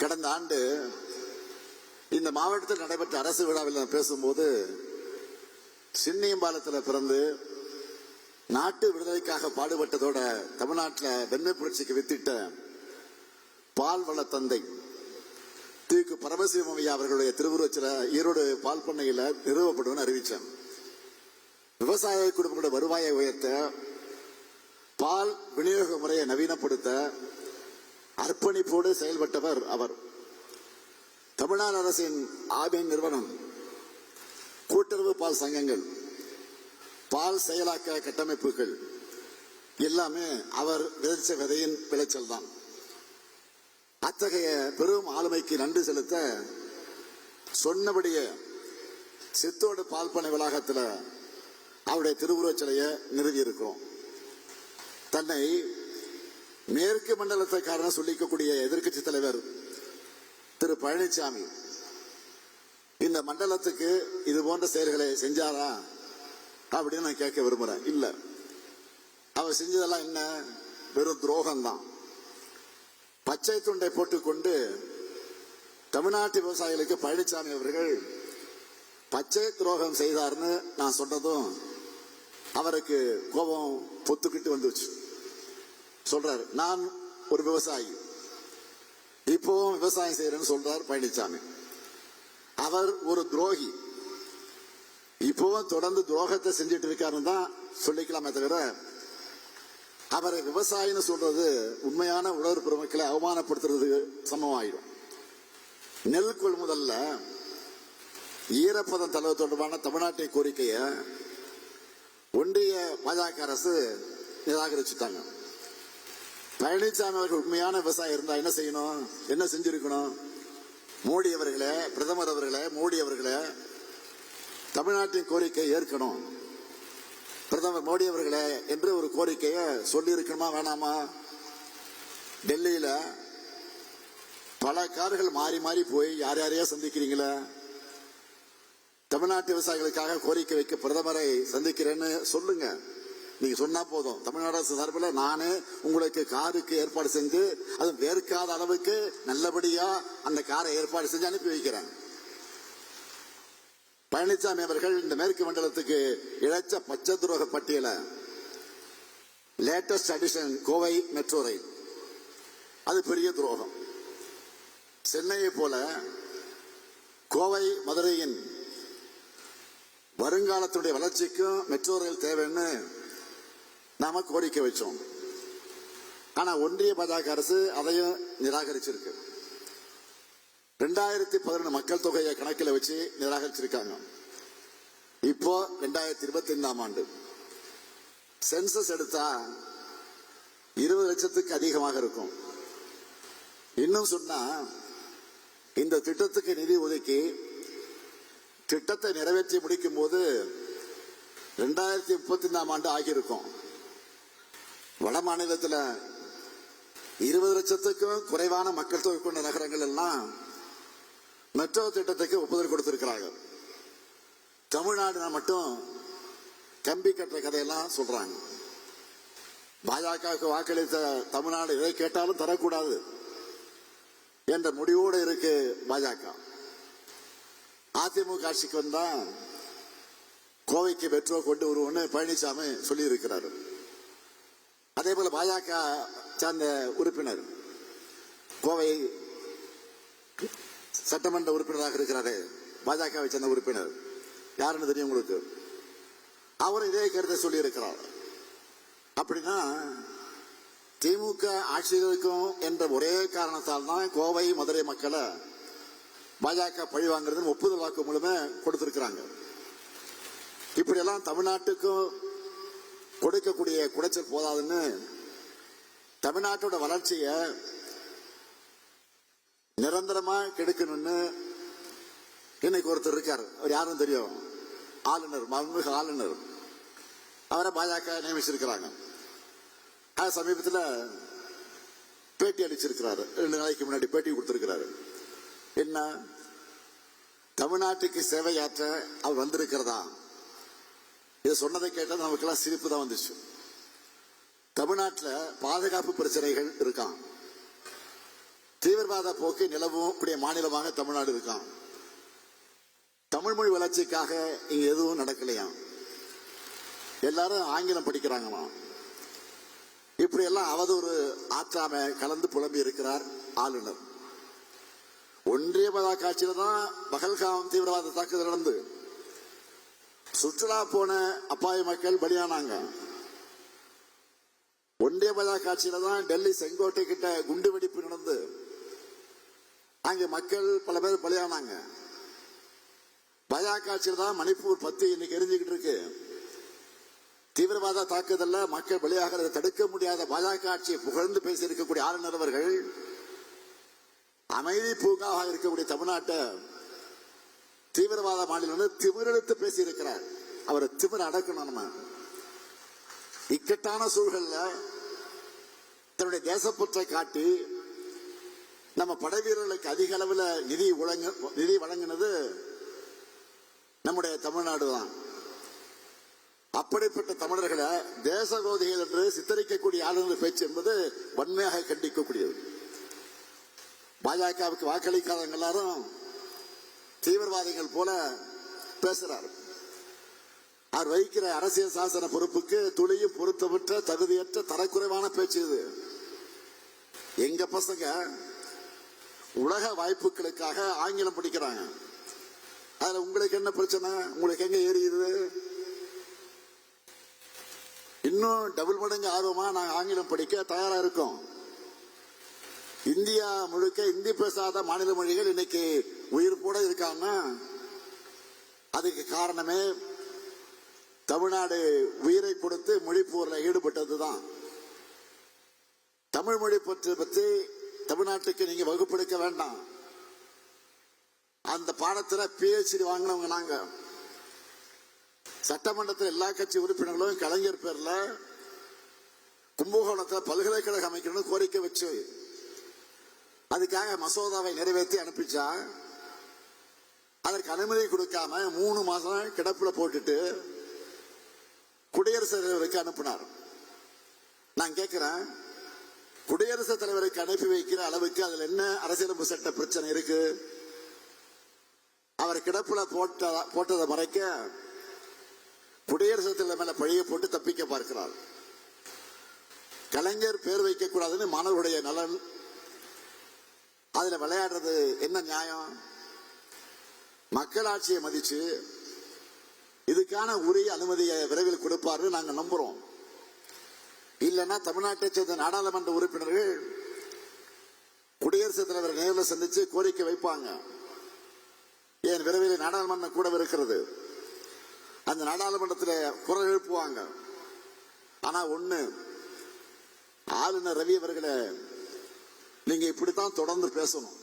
கடந்த ஆண்டு இந்த மாவட்டத்தில் நடைபெற்ற அரசு விழாவில் நான் பேசும்போது சின்னியம்பாலத்தில் பிறந்து நாட்டு விடுதலைக்காக பாடுபட்டதோட தமிழ்நாட்டில் வெண்மை புரட்சிக்கு வித்திட்ட பால் வள தந்தை திரு பரமசிவம் ஐயா அவர்களுடைய திருவுருவச்சில ஈரோடு பால் பண்ணையில் நிறுவப்படும்னு அறிவித்தேன். விவசாய குடும்பங்களோட வருவாயை உயர்த்த, பால் விநியோக முறையை நவீனப்படுத்த அர்ப்பணிப்போடு செயல்பட்டவர் அவர். தமிழ்நாடு அரசின் ஆவின் நிறுவனம், கூட்டுறவு பால் சங்கங்கள், பால் செயலாக்க கட்டமைப்புகள் எல்லாமே அவர் விதைச்ச விதையின் விளைச்சல் தான். அத்தகைய பெரும் ஆளுமைக்கு நன்றி செலுத்த சொன்னபடியே சித்தோடு பால் பண்ணை வளாகத்தில் அவருடைய திருவுருவச் சிலையை நிறுவியிருக்கிறோம். தன்னை மேற்கு மண்டலத்துக்காரன் சொல்லிக்கக்கூடிய எதிர்க்கட்சி தலைவர் திரு பழனிசாமி இந்த மண்டலத்துக்கு இது போன்ற செயல்களை செஞ்சாரா அப்படின்னு நான் கேட்க விரும்புறேன். இல்ல, அவர் செஞ்சதெல்லாம் என்ன? வெறும் துரோகம்தான். பச்சை துண்டை போட்டுக்கொண்டு தமிழ்நாட்டு விவசாயிகளுக்கு பழனிசாமி அவர்கள் பச்சை துரோகம் செய்தார்னு நான் சொன்னதும் அவருக்கு கோபம் பொத்துக்கிட்டு வந்துச்சு. சொல்றாரு, நான் ஒரு விவசாயி, இப்பவும் விவசாயம் செய்யறேன்னு சொல்றார் பழனிசாமி. அவர் ஒரு துரோகி, இப்பவும் தொடர்ந்து துரோகத்தை செஞ்சிட்டு இருக்காருன்னு தான் சொல்லிக்கலாமே தவிர அவரை விவசாயின்னு சொல்றது உண்மையான உழவர் பெருமக்களை அவமானப்படுத்துறது சமமாயிடும். நெல் கொள்முதல்ல ஈரப்பதம் தளவு தொடர்பான தமிழ்நாட்டின் கோரிக்கையை ஒன்றிய பாஜக அரசு நிராகரிச்சுட்டாங்க. பழனிசாமி அவர்கள் உண்மையான விவசாயம் இருந்தா என்ன செய்யணும்? என்ன செஞ்சிருக்கணும்? மோடி அவர்களே, பிரதமர் அவர்களே, மோடி அவர்களே, தமிழ்நாட்டின் கோரிக்கை ஏற்கணும். பிரதமர் மோடி அவர்களே என்று ஒரு கோரிக்கையை சொல்லி இருக்கணுமா வேணாமா? டெல்லியில பல கார்கள் மாறி மாறி போய் யார் யாரையா சந்திக்கிறீங்களா? தமிழ்நாட்டு விவசாயிகளுக்காக கோரிக்கை வைக்க பிரதமரை சந்திக்கிறேன்னு சொல்லுங்க. நீங்க சொன்னா போதும். தமிழ்நாடு அரசு சார்பில் நானே உங்களுக்கு காருக்கு ஏற்பாடு செஞ்சு, அது வேர்க்காத அளவுக்கு நல்லபடியா அந்த காரை ஏற்பாடு செஞ்சு அனுப்பி வைக்கிறேன். பழனிசாமி அவர்கள் இந்த மேற்கு மண்டலத்துக்கு இழைச்ச பச்சை துரோக பட்டியல latest addition Kovai metro rail, அது பெரிய துரோகம். சென்னையை போல கோவை மதுரையின் வருங்காலத்துடைய வளர்ச்சிக்கும் மெட்ரோ ரயில் தேவைன்னு நாம கோரிக்கை வச்சோம். ஆனா ஒன்றிய பாஜக அரசு அதையும் நிராகரிச்சிருக்கு. 2011 மக்கள் தொகையை கணக்கில் வச்சு நிராகரிச்சிருக்காங்க. இப்போ 2025 ஆண்டு சென்சஸ் எடுத்தா 20 லட்சத்துக்கு அதிகமாக இருக்கும். இன்னும் சொன்னா இந்த திட்டத்துக்கு நிதி ஒதுக்கி திட்டத்தை நிறைவேற்றி முடிக்கும் போது 2035 ஆண்டு ஆகியிருக்கும். வட மாநிலத்தில் 20 லட்சத்துக்கும் குறைவான மக்கள் தொகை கொண்ட நகரங்கள் எல்லாம் மெட்ரோ திட்டத்துக்கு ஒப்புதல் கொடுத்திருக்கிறாங்க. தமிழ்நாடு மட்டும் கம்பி கட்டுற கதையெல்லாம் சொல்றாங்க. பாஜகவுக்கு வாக்களித்த தமிழ்நாடு எதை கேட்டாலும் தரக்கூடாது என்ற முடிவோடு இருக்கு பாஜக. அதிமுக ஆட்சிக்கு வந்தா கோவைக்கு மெட்ரோ கொண்டு வருவோம்னு பழனிசாமி சொல்லி இருக்கிறார். அதே போல பாஜக சார்ந்த உறுப்பினர், கோவை சட்டமன்ற உறுப்பினராக இருக்கிறாரு, பாஜகவை சேர்ந்த உறுப்பினர், யாருன்னு தெரியும் உங்களுக்கு? அவர் இதே கருத்தை சொல்லி இருக்கிறார். அப்படின்னா திமுக ஆட்சியில் இருக்கும் என்ற ஒரே காரணத்தால் தான் கோவை மதுரை மக்களை பாஜக பழி வாங்குறது ஒப்புதல் வாக்கு மூலமே கொடுத்திருக்கிறாங்க. இப்படியெல்லாம் தமிழ்நாட்டுக்கும் கொடுக்கக்கூடிய குடைச்சல் போதாதுன்னு தமிழ்நாட்டோட வளர்ச்சியை நிரந்தரமா கெடுக்கணும்னு இன்னைக்கு ஒருத்தர் இருக்கார். அவர் யாரும் தெரியும்? ஆளுநர், மாண்புமிகு ஆளுநர். அவரை பாஜக நியமிச்சிருக்கிறாங்க. சமீபத்தில் பேட்டி அளிச்சிருக்கிறாரு. 2 நாளைக்கு முன்னாடி பேட்டி கொடுத்திருக்கிறாரு. என்ன, தமிழ்நாட்டுக்கு சேவையாற்ற அவர் வந்திருக்கிறதா? இதை சொன்னதை கேட்டால் நமக்கெல்லாம் சிரிப்பு தான் வந்துச்சு. தமிழ்நாட்டில் பாதுகாப்பு பிரச்சனைகள் இருக்கான். தீவிரவாத போக்கு நிலவும் கூடிய மாநிலமாக தமிழ்நாடு இருக்கான். தமிழ் மொழி வளர்ச்சிக்காக இங்க எதுவும் நடக்கலையாம். எல்லாரும் ஆங்கிலம் படிக்கிறாங்களாம். இப்படி எல்லாம் அவதூறு ஆற்றாம கலந்து புலம்பி இருக்கிறார் ஆளுநர். ஒன்றிய பாஜக ஆட்சியில தான் பகல்காம் தீவிரவாத தாக்குதல் நடந்து சுற்றுலா போன அப்பாவி மக்கள் பலியானாங்க. ஒன்றிய பாஜக ஆட்சியில தான் டெல்லி செங்கோட்டை கிட்ட குண்டு வெடிப்பு நடந்து அங்க மக்கள் பல பேர் பலியானாங்க. பாஜக ஆட்சியில தான் மணிப்பூர் 10 இன்னைக்கு எரிஞ்சுக்கிட்டு இருக்கு. தீவிரவாத தாக்குதல்ல மக்கள் பலியாகிறத தடுக்க முடியாத பாஜக ஆட்சியை புகழ்ந்து பேசி இருக்கக்கூடிய ஆளுநர் அவர்கள் அமைதி பூங்காவாக இருக்கக்கூடிய தமிழ்நாட்டை தீவிரவாத மாநிலம் திமிரெடுத்து பேசி இருக்கிறார். அவரை திமிர அடக்கணும். நம்ம இக்கட்டான சூழல்ல தன்னுடைய தேசப்பற்றை காட்டி நம்ம படை வீரர்களுக்கு அதிக அளவில் நிதி வழங்கினது நம்முடைய தமிழ்நாடு தான். அப்படிப்பட்ட தமிழர்களை தேச விரோதிகள் என்று சித்தரிக்கக்கூடிய ஆளுநர் பேச்சு என்பது வன்மையாக கண்டிக்கக்கூடியது. பாஜகவுக்கு வாக்களிக்காதவங்க எல்லாரும் தீவிரவாதிகள் போல பேசுறாரு. அவர் வகிக்கிற அரசியல் சாசன பொறுப்புக்கு துளியும் பொருத்தமற்ற தகுதியற்ற தரக்குறைவான பேச்சு இது. எங்க பசங்க உலக வாய்ப்புகளுக்காக ஆங்கிலம் படிக்கிறாங்க. அதுல உங்களுக்கு என்ன பிரச்சனை? உங்களுக்கு எங்க ஏறியுது? இன்னும் டபுள் மடங்கு ஆர்வமா நாங்க ஆங்கிலம் படிக்க தயாரா இருக்கோம். இந்தியா முழுக்க இந்தி பேசாத மாநில மொழிகள் இன்னைக்கு உயிர்ப்போட இருக்காங்கன்னா அதுக்கு காரணமே தமிழ்நாடு உயிரை கொடுத்து மொழிப்போர்ல ஈடுபட்டதுதான். தமிழ் மொழி பற்றி தமிழ்நாட்டுக்கு நீங்க வகுப்பெடுக்க வேண்டாம். அந்த பாடத்துல PhD வாங்கினவங்க நாங்க. சட்டமன்றத்தில் எல்லா கட்சி உறுப்பினர்களும் கலைஞர் பேர்ல கும்பகோணத்தில் பல்கலைக்கழகம் அமைக்கணும்னு கோரிக்கை வச்சு அதுக்காக மசோதாவை நிறைவேற்றி அனுப்பிச்சா அதற்கு அனுமதி கொடுக்காம 3 மாசம் கிடப்புல போட்டுட்டு குடியரசுத் தலைவருக்கு அனுப்பினார். நான் கேட்கிறேன், குடியரசுத் தலைவருக்கு அனுப்பி வைக்கிற அளவுக்கு அதுல என்ன அரசியலமைப்பு சட்ட பிரச்சனை இருக்கு? அவர் கிடப்புல போட்டதை மறைக்க குடியரசுத் தலைவர் மேல பழிய போட்டு தப்பிக்க பார்க்கிறார். கலைஞர் பேர் வைக்க கூடாதுன்னு மாணவருடைய நலன், அதுல விளையாடுறது என்ன நியாயம்? மக்களாட்சியை மதிச்சு இதுக்கான உரிய அனுமதியை விரைவில் கொடுப்பாரு நாங்க நம்புறோம். இல்லைன்னா தமிழ்நாட்டை சேர்ந்த நாடாளுமன்ற உறுப்பினர்கள் குடியரசுத் தலைவரை நேரில் சந்திச்சு கோரிக்கை வைப்பாங்க. ஏன் விரைவில் நாடாளுமன்றம் கூட இருக்கிறது. அந்த நாடாளுமன்றத்தில் குரல் எழுப்புவாங்க. ஆனா ஒண்ணு, ஆளுநர் ரவி அவர்களே, நீங்க இப்படித்தான் தொடர்ந்து பேசணும்.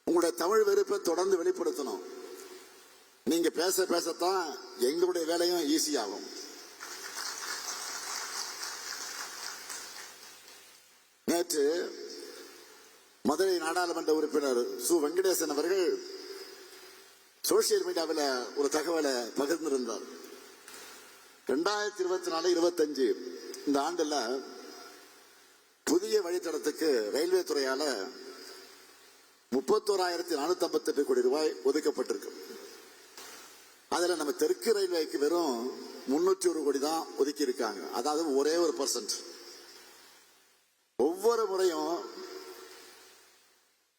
உங்களுடைய தமிழ் வெறுப்பை தொடர்ந்து வெளிப்படுத்தணும். நீங்க பேசத்தான் எங்களுடைய வேலையும் ஈஸியாகும். நேற்று மதுரை நாடாளுமன்ற உறுப்பினர் சு வெங்கடேசன் அவர்கள் சோசியல் மீடியாவில் ஒரு தகவலை பகிர்ந்திருந்தார். 2024-25 இந்த ஆண்டுல புதிய வழித்தடத்துக்கு ரயில்வே துறையால 31,458 கோடி ரூபாய் ஒதுக்கப்பட்டிருக்கு. அதுல நம்ம தெற்கு ரயில்வேக்கு வெறும் 301 கோடி தான் ஒதுக்கி இருக்காங்க. அதாவது ஒரே 1%. ஒவ்வொரு முறையும்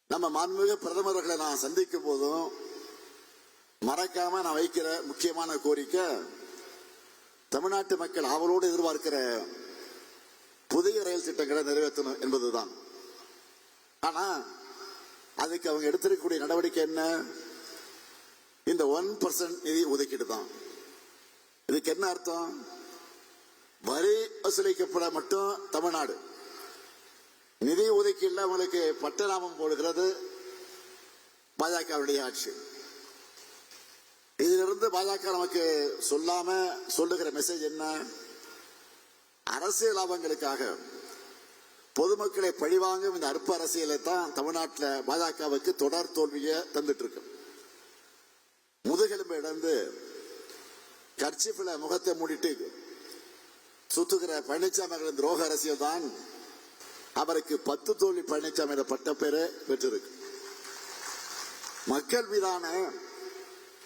நம்ம மாண்புமிகு பிரதமர்களை நான் சந்திக்கும் போதும் மறக்காம நான் வைக்கிற முக்கியமான கோரிக்கை, தமிழ்நாட்டு மக்கள் ஆவலோடு எதிர்பார்க்கிற புதிய ரயில் திட்டங்களை நிறைவேற்றணும் என்பதுதான். ஆனா அதுக்கு அவங்க எடுத்திருக்கக்கூடிய நடவடிக்கை என்ன? இந்த 1% நிதி ஒதுக்கீடு தான். இதுக்கு என்ன அர்த்தம்? வரி வசூலிக்கப்பட மட்டும் தமிழ்நாடு, நிதி ஒதுக்கீடுல அவங்களுக்கு பட்டநாமம் போடுகிறது பாஜகவுடைய ஆட்சி. இதிலிருந்து பாஜக நமக்கு சொல்லாம சொல்லுகிற மெசேஜ் என்ன? அரசியல் லாபங்களுக்காக பொதுமக்களை பழிவாங்கும் இந்த அற்ப அரசியலை தான் தமிழ்நாட்டில் பாஜகவுக்கு தொடர் தோல்வியை தந்துட்டு இருக்கு. முதுகெலும்பு இழந்து கர்ச்சிப்பில் முகத்தை மூடிட்டு சுத்துகிற பழனிசாமி துரோக அரசியல் தான் அவருக்கு 10 தோல்வி பழனிசாமி என்ற பட்டப்பேரை பெற்றிருக்கு. மக்கள் மீதான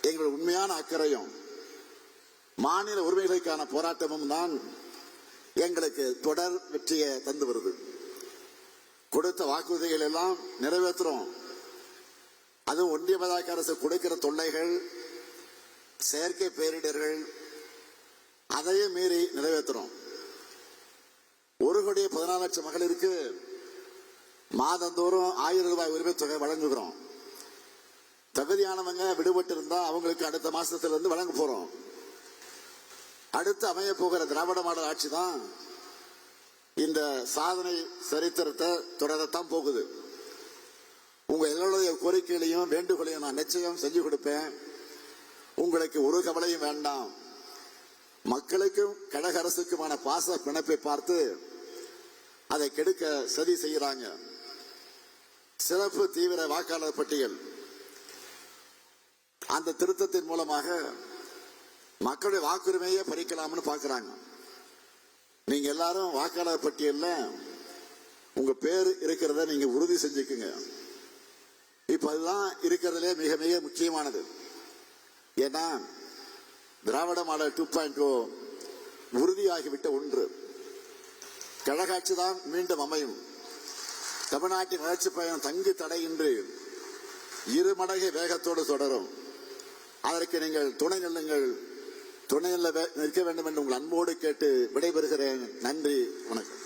எங்களுடைய உண்மையான அக்கறையும் மாநில உரிமைகளுக்கான போராட்டமும் தான் எங்களுக்கு தொடர் வெற்றியை தந்து வருது. கொடுத்த வாக்குறுதிகள் எல்லாம் நிறைவேற்றுறோம். அதுவும் ஒன்றிய பாஜக அரசு கொடுக்கிற தொல்லைகள், செயற்கை பேரிடர்கள், அதையும் மீறி நிறைவேற்றுறோம். 1,14,00,000 மகளிருக்கு மாதந்தோறும் 1000 ரூபாய் உரிமை தொகை வழங்குகிறோம். தகுதியானவங்க விடுபட்டு இருந்தா அவங்களுக்கு அடுத்த மாசத்துல இருந்து வழங்க போறோம். அடுத்து அமைய போகிற திராவிட மாடல் ஆட்சி தான் இந்த சாதனை சரித்திரத்தை தொடரத்தான் போகுது. உங்க எல்லாருடைய கோரிக்கைகளையும் வேண்டுகோளையும் நான் நிச்சயம் செஞ்சு கொடுப்பேன். உங்களுக்கு ஒரு கவலையும் வேண்டாம். மக்களுக்கும் கழக அரசுக்குமான பாச பிணைப்பை பார்த்து அதை கெடுக்க சதி செய்கிறாங்க. சிறப்பு தீவிர வாக்காளர் பட்டியல் அந்த திருத்தத்தின் மூலமாக மக்களுடைய வாக்குரிமையை பறிக்கலாம்னு பாக்குறாங்க. நீங்க எல்லாரும் வாக்காளர் பட்டியல்ல உங்க பேர் இருக்கிறத நீங்க உறுதி செஞ்சுக்குங்க. இப்ப அதுதான் இருக்கிறதுலே மிக மிக முக்கியமானது. ஏன்னா திராவிட மாடல் 2.0 உறுதியாகிவிட்ட ஒன்று. கழகாட்சி தான் மீண்டும் அமையும். தமிழ்நாட்டின் வளர்ச்சி பயணம் தங்கு தடையின்றி 2 மடங்கு வேகத்தோடு தொடரும். அதற்கு நீங்கள் துணை நிற்க வேண்டும் என்று உங்கள் அன்போடு கேட்டு விடைபெறுகிறேன். நன்றி, வணக்கம்.